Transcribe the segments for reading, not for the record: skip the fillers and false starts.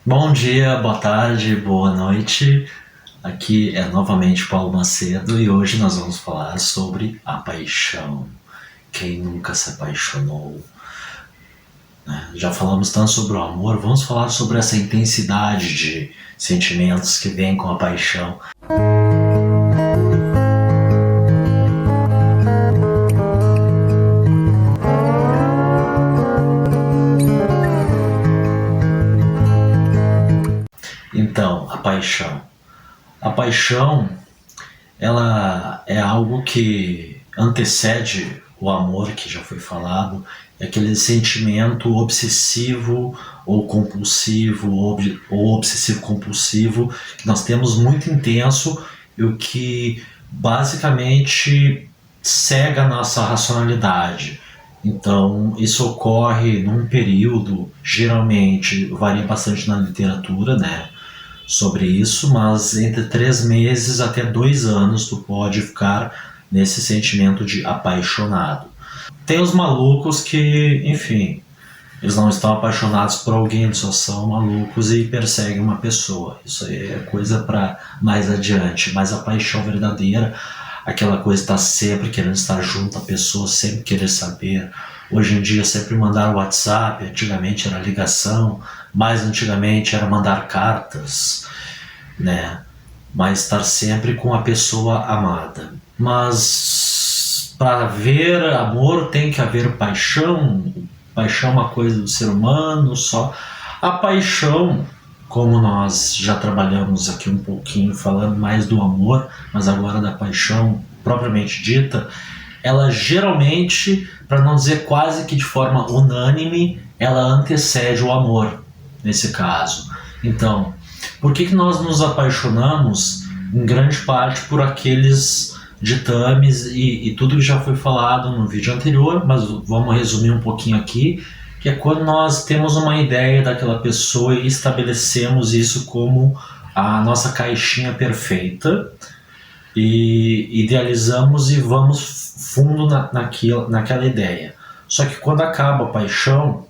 Bom dia, boa tarde, boa noite. Aqui é novamente Paulo Macedo e hoje nós vamos falar sobre a paixão. Quem nunca se apaixonou, né? Já falamos tanto sobre o amor, vamos falar sobre essa intensidade de sentimentos que vem com a paixão. Então, a paixão. A paixão, ela é algo que antecede o amor, que já foi falado, é aquele sentimento obsessivo ou compulsivo, ou obsessivo-compulsivo, que nós temos muito intenso e o que basicamente cega a nossa racionalidade. Então, isso ocorre num período, geralmente varia bastante na literatura, né? Sobre isso, mas entre 3 meses até 2 anos tu pode ficar nesse sentimento de apaixonado. Tem os malucos que, enfim, eles não estão apaixonados por alguém, eles só são malucos e perseguem uma pessoa. Isso aí é coisa para mais adiante, mas a paixão verdadeira, aquela coisa de estar sempre querendo estar junto à pessoa, sempre querer saber. Hoje em dia sempre mandar WhatsApp, antigamente era ligação, mais antigamente era mandar cartas, né? Mas estar sempre com a pessoa amada. Mas para haver amor tem que haver paixão. Paixão é uma coisa do ser humano só. A paixão, como nós já trabalhamos aqui um pouquinho falando mais do amor, mas agora da paixão propriamente dita, ela geralmente, para não dizer quase que de forma unânime, ela antecede o amor, nesse caso. Então, por que nós nos apaixonamos? Em grande parte por aqueles ditames e tudo que já foi falado no vídeo anterior, mas vamos resumir um pouquinho aqui, que é quando nós temos uma ideia daquela pessoa e estabelecemos isso como a nossa caixinha perfeita, e idealizamos e vamos fundo naquela ideia. Só que quando acaba a paixão,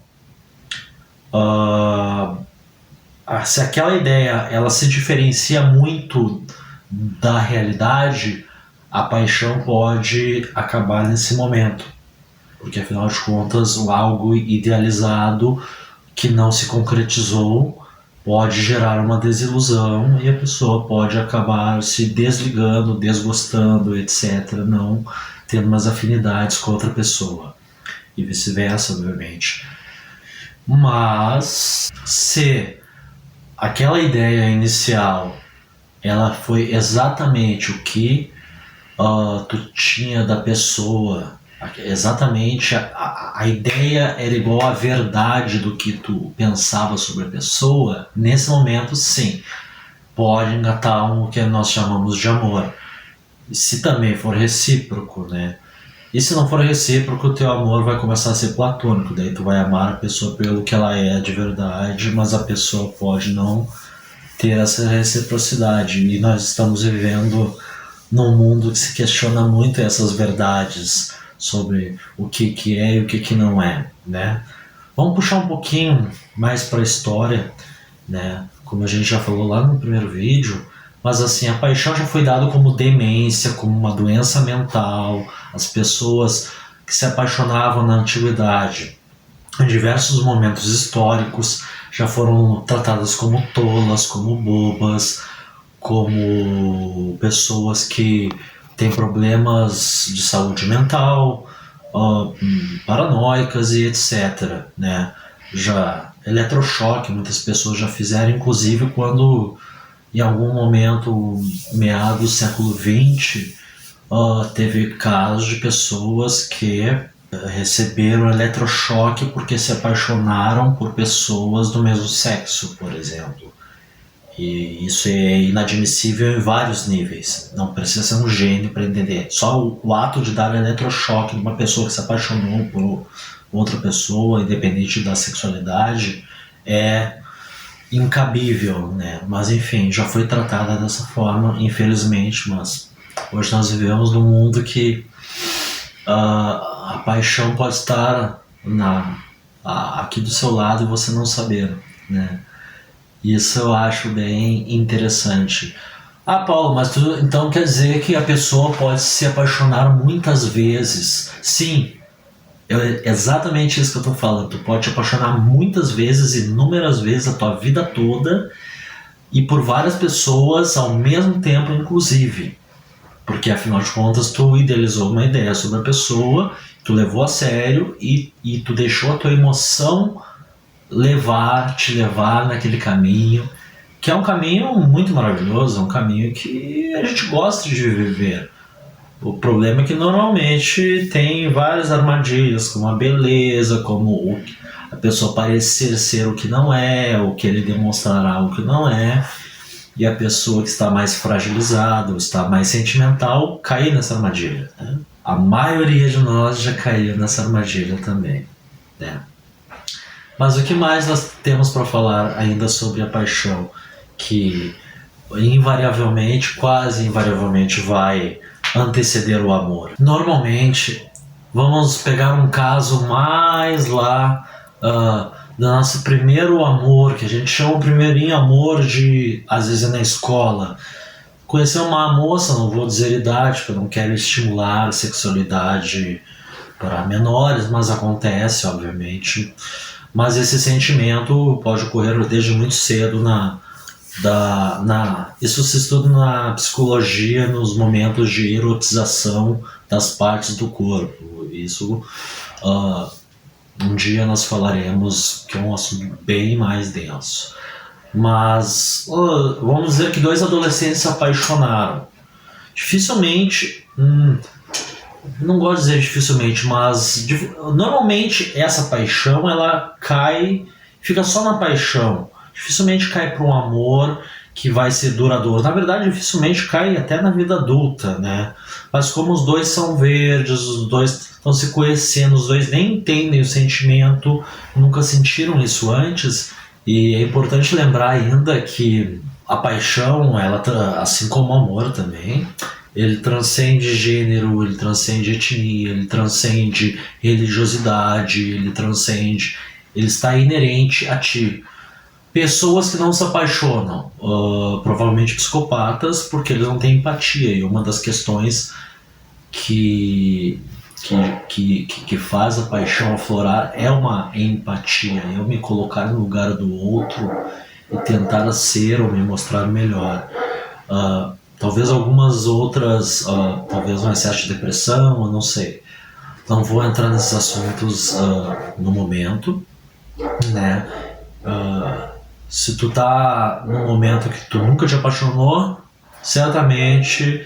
se aquela ideia ela se diferencia muito da realidade, a paixão pode acabar nesse momento, porque afinal de contas algo idealizado que não se concretizou pode gerar uma desilusão e a pessoa pode acabar se desligando, desgostando, etc., não tendo umas afinidades com outra pessoa e vice-versa, obviamente. Mas se aquela ideia inicial ela foi exatamente o que tu tinha da pessoa, exatamente a ideia era igual à verdade do que tu pensava sobre a pessoa, nesse momento sim, pode engatar o que nós chamamos de amor. Se também for recíproco, né? E se não for recíproco, o teu amor vai começar a ser platônico, daí tu vai amar a pessoa pelo que ela é de verdade, mas a pessoa pode não ter essa reciprocidade. E nós estamos vivendo num mundo que se questiona muito essas verdades sobre o que é e o que não é, né? Vamos puxar um pouquinho mais para a história, né? Como a gente já falou lá no primeiro vídeo, mas assim, a paixão já foi dado como demência, como uma doença mental. As pessoas que se apaixonavam na antiguidade, em diversos momentos históricos, já foram tratadas como tolas, como bobas, como pessoas que têm problemas de saúde mental, paranoicas e etc., né? Já eletrochoque, muitas pessoas já fizeram, inclusive quando em algum momento, meados do século XX, teve casos de pessoas que receberam eletrochoque porque se apaixonaram por pessoas do mesmo sexo, por exemplo. E isso é inadmissível em vários níveis. Não precisa ser um gênio para entender. Só o ato de dar eletrochoque de uma pessoa que se apaixonou por outra pessoa, independente da sexualidade, é incabível, né? Mas enfim, já foi tratada dessa forma, infelizmente. Mas hoje nós vivemos num mundo que a paixão pode estar aqui do seu lado e você não saber, né? Isso eu acho bem interessante. Ah, Paulo, mas tu então quer dizer que a pessoa pode se apaixonar muitas vezes? Sim, é exatamente isso que eu tô falando. Tu pode te apaixonar muitas vezes, inúmeras vezes, a tua vida toda e por várias pessoas ao mesmo tempo, inclusive. Porque afinal de contas tu idealizou uma ideia sobre a pessoa, tu levou a sério e tu deixou a tua emoção te levar naquele caminho, que é um caminho muito maravilhoso, é um caminho que a gente gosta de viver. O problema é que normalmente tem várias armadilhas, como a beleza, como a pessoa parecer ser o que não é, ou querer demonstrar algo que não é, e a pessoa que está mais fragilizada, ou está mais sentimental, cair nessa armadilha. Né? A maioria de nós já caiu nessa armadilha também. Né? Mas o que mais nós temos para falar ainda sobre a paixão? Que invariavelmente, quase invariavelmente vai anteceder o amor. Normalmente, vamos pegar um caso mais lá do nosso primeiro amor, que a gente chama o primeirinho amor de, às vezes, na escola. Conhecer uma moça, não vou dizer idade, porque eu não quero estimular a sexualidade para menores, mas acontece, obviamente. Mas esse sentimento pode ocorrer desde muito cedo isso se estuda na psicologia nos momentos de erotização das partes do corpo. Isso um dia nós falaremos, que é um assunto bem mais denso. Mas vamos dizer que dois adolescentes se apaixonaram. Dificilmente, não gosto de dizer dificilmente, mas normalmente essa paixão ela fica só na paixão. Dificilmente cai para um amor que vai ser duradouro. Na verdade, dificilmente cai até na vida adulta, né? Mas como os dois são verdes, os dois estão se conhecendo, os dois nem entendem o sentimento, nunca sentiram isso antes. E é importante lembrar ainda que a paixão, ela assim como o amor também, ele transcende gênero, ele transcende etnia, ele transcende religiosidade, ele está inerente a ti. Pessoas que não se apaixonam, provavelmente psicopatas, porque eles não têm empatia. E uma das questões que faz a paixão aflorar é uma empatia. Eu me colocar no lugar do outro e tentar ser ou me mostrar melhor. Talvez algumas outras, talvez um excesso de depressão, eu não sei. Não vou entrar nesses assuntos no momento, né? Se tu tá num momento que tu nunca te apaixonou, certamente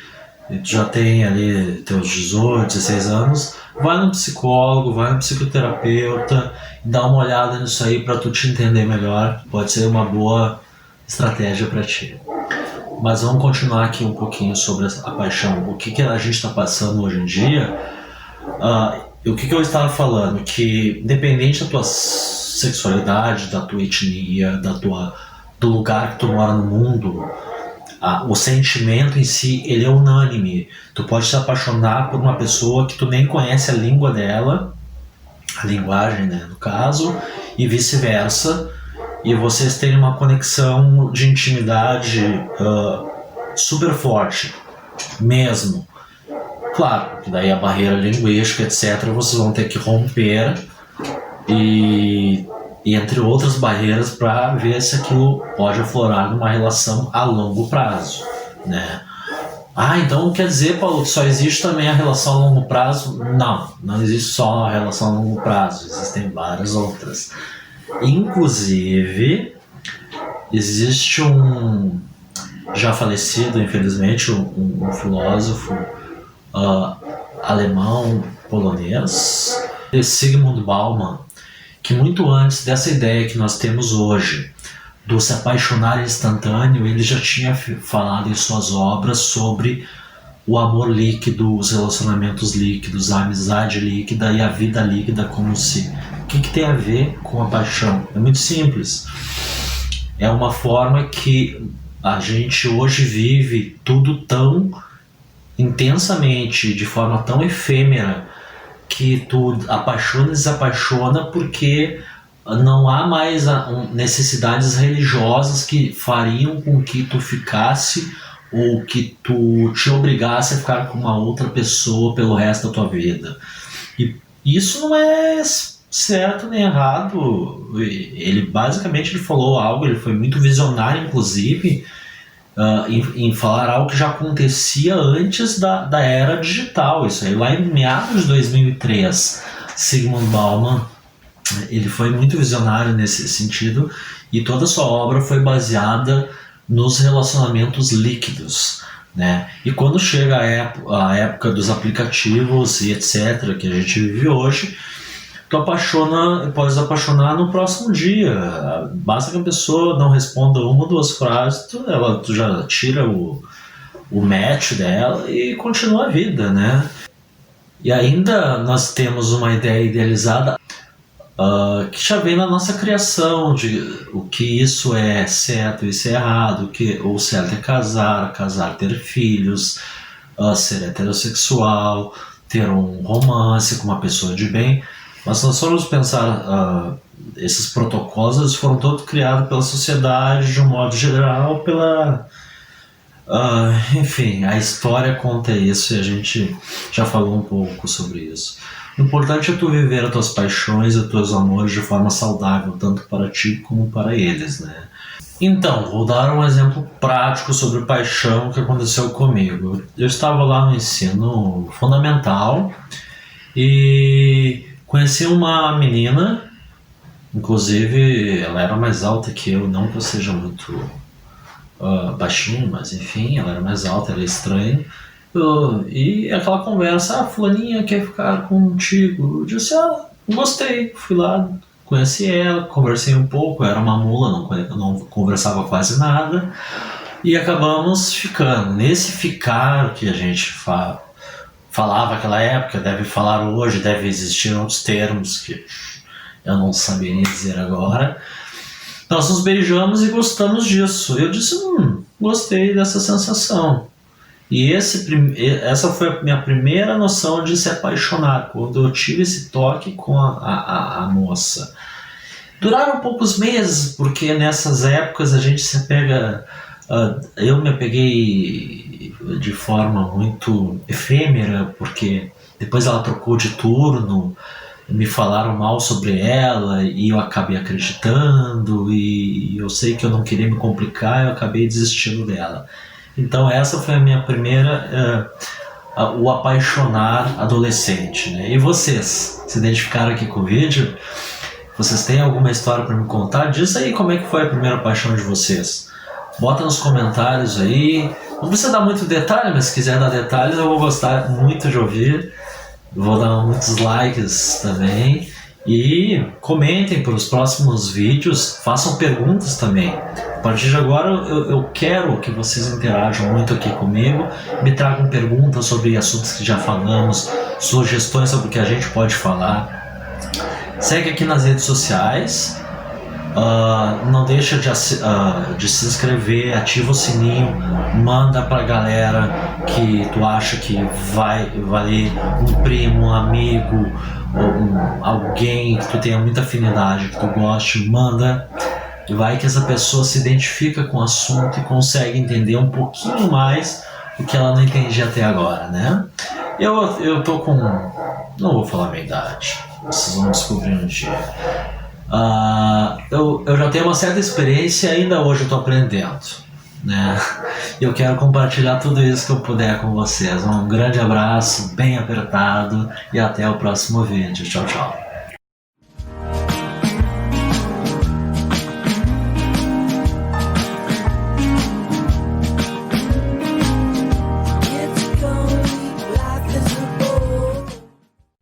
tu já tem ali teus 18, 16 anos, vai no psicólogo, vai no psicoterapeuta, dá uma olhada nisso aí para tu te entender melhor, pode ser uma boa estratégia para ti. Mas vamos continuar aqui um pouquinho sobre a paixão. O que a gente está passando hoje em dia? O que eu estava falando? Que independente da tua sexualidade, da tua etnia, do lugar que tu mora no mundo, o sentimento em si, ele é unânime. Tu pode se apaixonar por uma pessoa que tu nem conhece a língua dela, a linguagem, né, no caso, e vice-versa, e vocês têm uma conexão de intimidade super forte, mesmo. Claro, que daí a barreira linguística, etc., vocês vão ter que romper e entre outras barreiras para ver se aquilo pode aflorar numa relação a longo prazo, né? Então quer dizer, Paulo, que só existe também a relação a longo prazo? Não existe só a relação a longo prazo, existem várias outras. Inclusive, existe um já falecido, infelizmente, um filósofo alemão, polonês, Zygmunt Bauman, que muito antes dessa ideia que nós temos hoje, do se apaixonar instantâneo, ele já tinha falado em suas obras sobre o amor líquido, os relacionamentos líquidos, a amizade líquida e a vida líquida como se... O que tem a ver com a paixão? É muito simples. É uma forma que a gente hoje vive tudo tão intensamente, de forma tão efêmera, que tu apaixona e desapaixona porque não há mais necessidades religiosas que fariam com que tu ficasse ou que tu te obrigasse a ficar com uma outra pessoa pelo resto da tua vida. E isso não é certo nem errado. Ele basicamente ele falou algo, ele foi muito visionário, inclusive, em falar algo que já acontecia antes da era digital. Isso aí lá em meados de 2003, Zygmunt Bauman, ele foi muito visionário nesse sentido, e toda a sua obra foi baseada nos relacionamentos líquidos, né? E quando chega a época dos aplicativos e etc., que a gente vive hoje, tu pode se apaixonar no próximo dia. Basta que a pessoa não responda uma ou duas frases, tu já tira o match dela e continua a vida, né? E ainda nós temos uma ideia idealizada que já vem na nossa criação, de o que isso é certo e isso é errado, que o certo é casar ter filhos, ser heterossexual, ter um romance com uma pessoa de bem. Mas se nós formos pensar, esses protocolos eles foram todos criados pela sociedade de um modo geral, enfim, a história conta isso e a gente já falou um pouco sobre isso. O importante é tu viver as tuas paixões e os teus amores de forma saudável, tanto para ti como para eles, né? Então, vou dar um exemplo prático sobre paixão que aconteceu comigo. Eu estava lá no ensino fundamental e conheci uma menina, inclusive ela era mais alta que eu, não que eu seja muito baixinho, mas enfim, ela era mais alta, era estranho. E aquela conversa, fulaninha quer ficar contigo. Eu disse, gostei, fui lá, conheci ela, conversei um pouco, eu era uma mula, não conversava quase nada, e acabamos ficando. Nesse ficar que a gente falava naquela época, deve falar hoje, deve existir outros termos que eu não sabia nem dizer agora, nós nos beijamos e gostamos disso. Eu disse, gostei dessa sensação. E essa foi a minha primeira noção de se apaixonar, quando eu tive esse toque com a moça. Duraram poucos meses, porque nessas épocas a gente se apega... eu me apeguei de forma muito efêmera, porque depois ela trocou de turno, me falaram mal sobre ela e eu acabei acreditando, e eu sei que eu não queria me complicar, eu acabei desistindo dela. Então essa foi a minha primeira, o apaixonar adolescente, né? E vocês, se identificaram aqui com o vídeo? Vocês têm alguma história para me contar? Diz aí como é que foi a primeira paixão de vocês. Bota nos comentários aí. Não precisa dar muito detalhe, mas se quiser dar detalhes eu vou gostar muito de ouvir. Vou dar muitos likes também. E comentem para os próximos vídeos, façam perguntas também. A partir de agora eu quero que vocês interajam muito aqui comigo, me tragam perguntas sobre assuntos que já falamos, sugestões sobre o que a gente pode falar. Segue aqui nas redes sociais, não deixa de se inscrever, ativa o sininho, manda pra galera que tu acha que vai valer, um primo, um amigo, alguém que tu tenha muita afinidade, que tu goste, manda. Vai que essa pessoa se identifica com o assunto e consegue entender um pouquinho mais o que ela não entendia até agora, né? Eu tô com... não vou falar a minha idade, vocês vão descobrir um dia. Eu já tenho uma certa experiência e ainda hoje eu tô aprendendo, né? Eu quero compartilhar tudo isso que eu puder com vocês. Um grande abraço, bem apertado, e até o próximo vídeo. Tchau, tchau.